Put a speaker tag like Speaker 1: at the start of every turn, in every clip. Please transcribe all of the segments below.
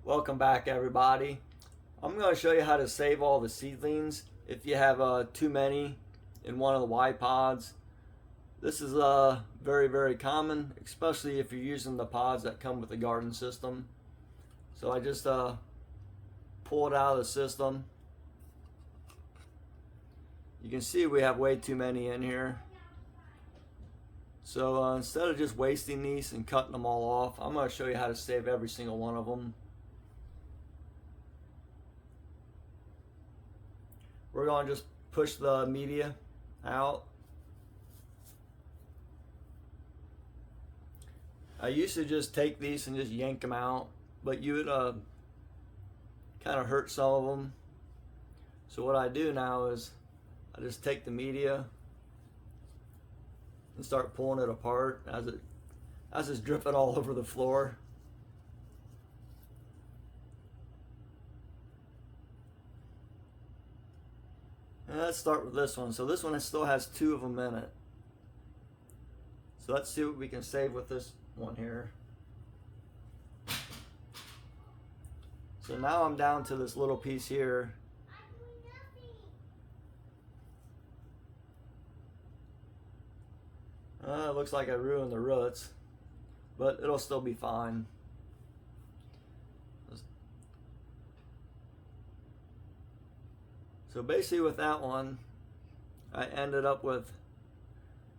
Speaker 1: Welcome back, everybody. I'm going to show you how to save all the seedlings if you have too many in one of the Y pods. This is very common, especially if you're using the pods that come with the Gardyn system. So I just pull it out of the system. You can see we have way too many in here. So instead of just wasting these and cutting them all off, I'm going to show you how to save every single one of them. We're going to just push the media out. I used to just take these and just yank them out, but you would kind of hurt some of them. So what I do now is I just take the media and start pulling it apart as it's dripping all over the floor. And let's start with this one. So this one still has 2 of them in it. So let's see what we can save with this one here. So now I'm down to this little piece here. It looks like I ruined the roots, but it'll still be fine. So basically with that one, I ended up with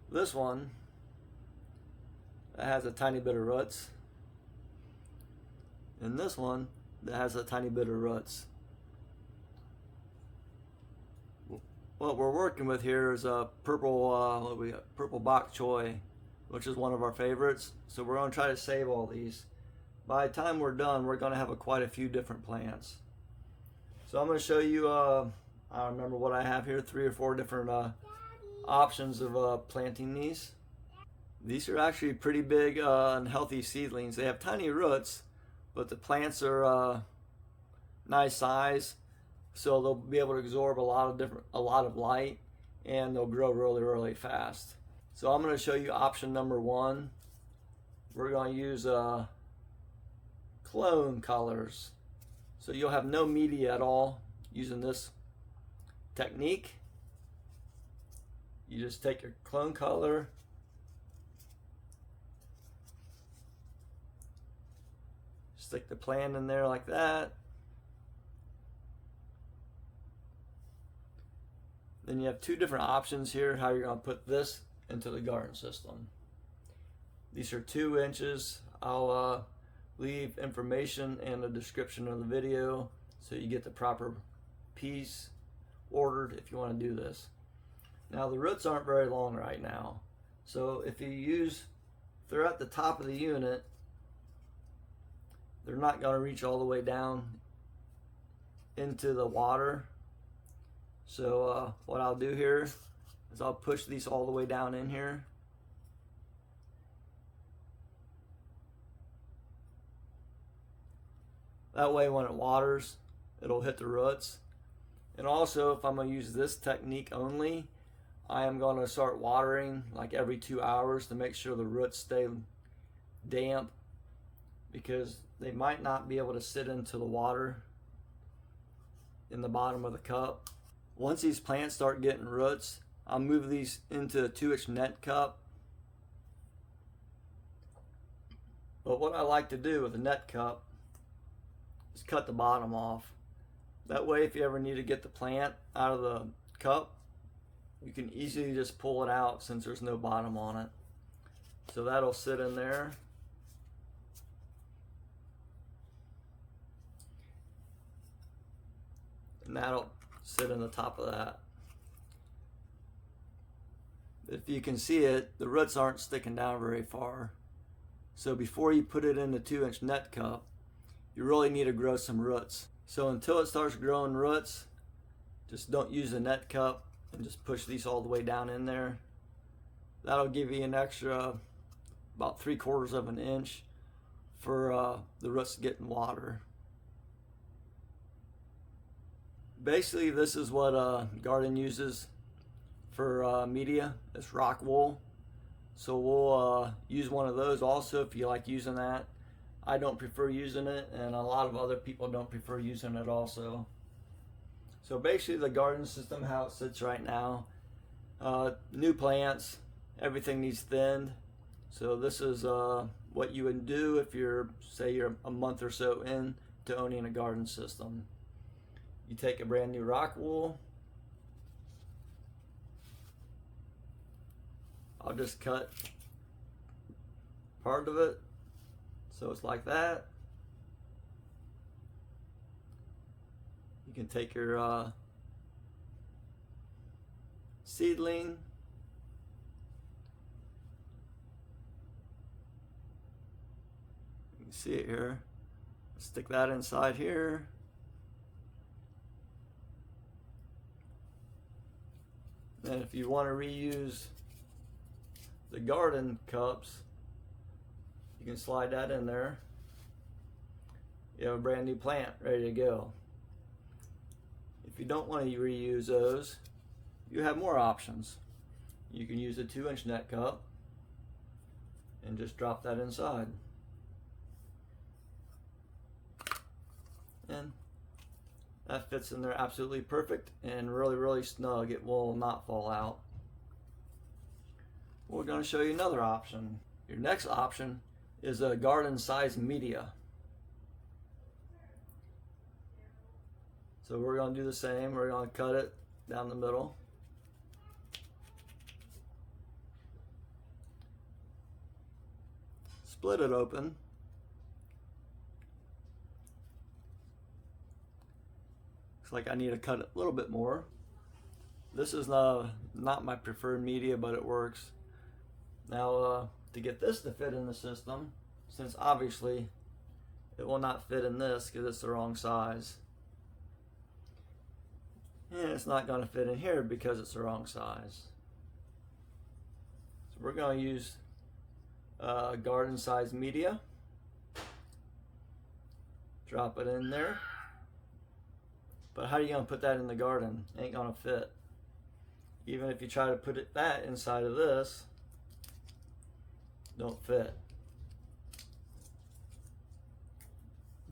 Speaker 1: this one that has a tiny bit of roots, and this one that has a tiny bit of roots. What we're working with here is a purple bok choy, which is one of our favorites. So we're going to try to save all these. By the time we're done, we're going to have quite a few different plants. So I'm going to show you, I don't remember what I have here, 3 or 4 different options of planting these. These are actually pretty big and healthy seedlings. They have tiny roots, but the plants are nice size. So they'll be able to absorb a lot of light, and they'll grow really fast. So I'm going to show you option number 1. We're going to use clone colors. So you'll have no media at all using this technique. You just take your clone color, stick the plant in there like that. Then you have 2 different options here how you're going to put this into the Gardyn system. These are 2 inches. I'll leave information in the description of the video so you get the proper piece ordered if you want to do this. Now the roots aren't very long right now, so if they're at the top of the unit, they're not going to reach all the way down into the water. So what I'll do here is I'll push these all the way down in here. That way when it waters, it'll hit the roots. And also, if I'm going to use this technique only, I am going to start watering like every 2 hours to make sure the roots stay damp, because they might not be able to sit into the water in the bottom of the cup. Once these plants start getting roots, I'll move these into a 2-inch net cup. But what I like to do with a net cup is cut the bottom off. That way, if you ever need to get the plant out of the cup, you can easily just pull it out since there's no bottom on it. So that'll sit in there. And that'll sit in the top of that. If you can see it, the roots aren't sticking down very far. So before you put it in the 2-inch net cup, you really need to grow some roots. So until it starts growing roots, just don't use a net cup and just push these all the way down in there. That'll give you an extra about 3/4 of an inch for the roots to get in water. Basically, this is what Gardyn uses for media. It's Rockwool. So we'll use one of those also if you like using that. I don't prefer using it, and a lot of other people don't prefer using it also. So basically the garden system, how it sits right now, new plants, everything needs thinned. So this is what you would do if you're, say you're a month or so in to owning a garden system. You take a brand new Rockwool. I'll just cut part of it so it's like that. You can take your seedling, you can see it here, stick that inside here. And if you want to reuse the garden cups, you can slide that in there. You have a brand new plant ready to go. If you don't want to reuse those, you have more options. You can use a 2-inch net cup and just drop that inside. And that fits in there absolutely perfect and really snug. It will not fall out. We're going to show you another option. Your next option is a garden size media. So we're going to do the same. We're going to cut it down the middle. Split it open. Looks like I need to cut it a little bit more. This is not my preferred media, but it works. Now to get this to fit in the system, since obviously it will not fit in this because it's the wrong size. And it's not going to fit in here because it's the wrong size. So we're going to use garden size media. Drop it in there. But how are you going to put that in the garden? Ain't going to fit. Even if you try to put that inside of this, don't fit.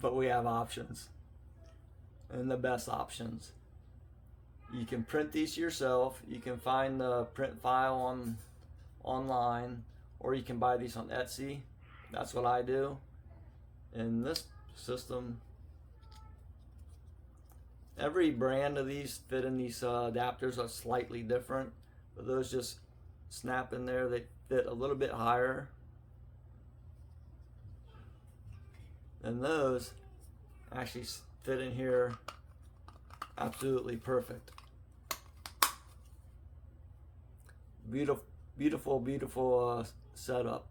Speaker 1: But we have options, and the best options. You can print these yourself. You can find the print file online, or you can buy these on Etsy. That's what I do. In this system, every brand of these fit in these adapters are slightly different, but those just snap in there. They fit a little bit higher, and those actually fit in here absolutely perfect. Beautiful setup.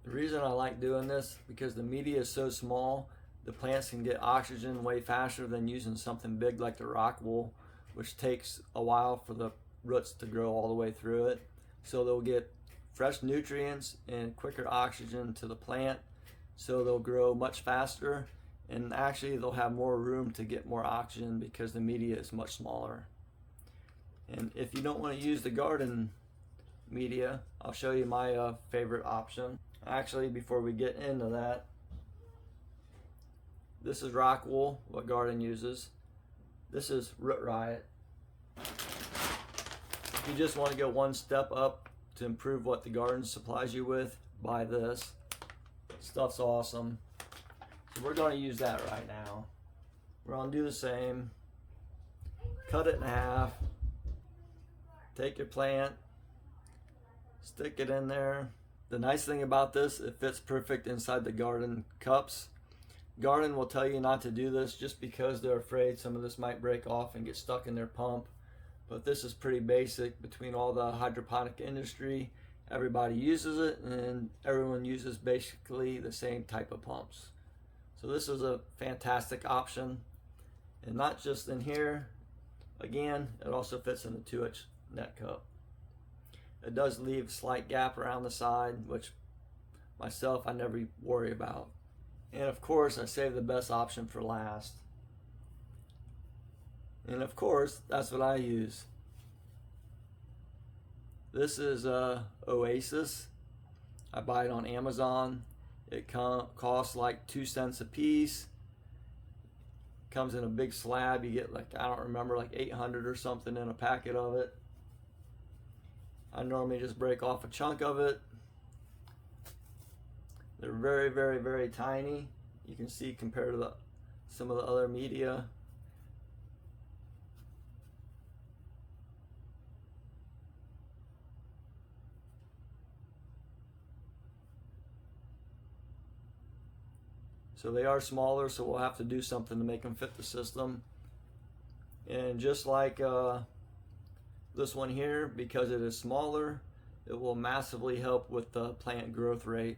Speaker 1: The reason I like doing this, because the media is so small, the plants can get oxygen way faster than using something big like the Rockwool, which takes a while for the roots to grow all the way through it. So they'll get fresh nutrients and quicker oxygen to the plant, so they'll grow much faster, and actually they'll have more room to get more oxygen because the media is much smaller. And if you don't want to use the garden media, I'll show you my favorite option. Actually, before we get into that, this is Rockwool, what Gardyn uses. This is Root Riot. If you just want to go one step up to improve what the garden supplies you with, buy this. Stuff's awesome. So we're going to use that right now. We're going to do the same. Cut it in half. Take your plant, stick it in there. The nice thing about this, it fits perfect inside the garden cups. Gardyn will tell you not to do this just because they're afraid some of this might break off and get stuck in their pump. But this is pretty basic between all the hydroponic industry. Everybody uses it, and everyone uses basically the same type of pumps. So this is a fantastic option. And not just in here. Again, it also fits in the 2-inch net cup. It does leave a slight gap around the side, which myself I never worry about. And of course, I save the best option for last. And of course, that's what I use. This is Oasis. I buy it on Amazon. It costs like 2 cents a piece. Comes in a big slab. You get like, I don't remember, like 800 or something in a packet of it. I normally just break off a chunk of it. They're very, very, very tiny. You can see compared to some of the other media. So they are smaller, so we'll have to do something to make them fit the system. And just like this one here, because it is smaller, it will massively help with the plant growth rate.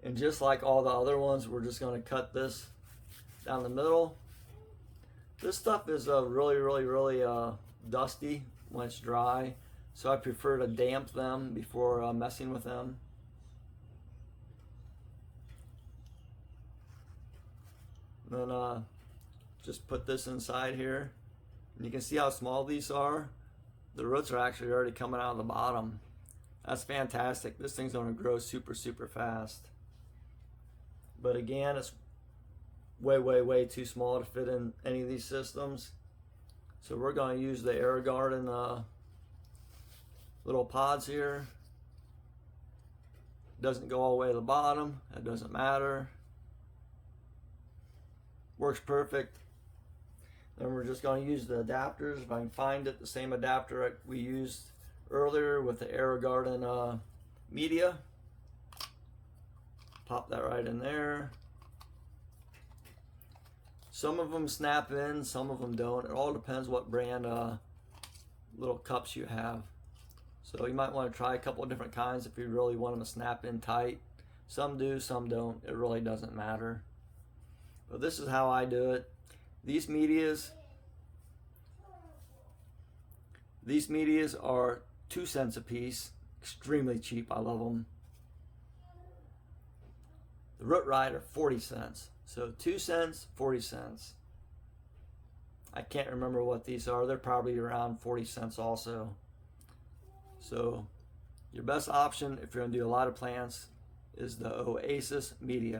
Speaker 1: And just like all the other ones, we're just going to cut this down the middle. This stuff is really, really, really dusty when it's dry, so I prefer to damp them before messing with them. And then just put this inside here, and you can see how small these are. The roots are actually already coming out of the bottom. That's fantastic. This thing's going to grow super, super fast. But again, it's way, way, way too small to fit in any of these systems. So we're going to use the Gardyn little pods here. Doesn't go all the way to the bottom. That doesn't matter. Works perfect. Then we're just going to use the adapters. If I can find it, the same adapter we used earlier with the Gardyn media. Pop that right in there. Some of them snap in, some of them don't. It all depends what brand little cups you have. So you might want to try a couple of different kinds if you really want them to snap in tight. Some do, some don't. It really doesn't matter. But this is how I do it. These medias are 2 cents a piece. Extremely cheap. I love them. The Root Riot are 40 cents. So 2 cents, 40 cents. I can't remember what these are. They're probably around 40 cents also. So your best option if you're going to do a lot of plants is the Oasis media.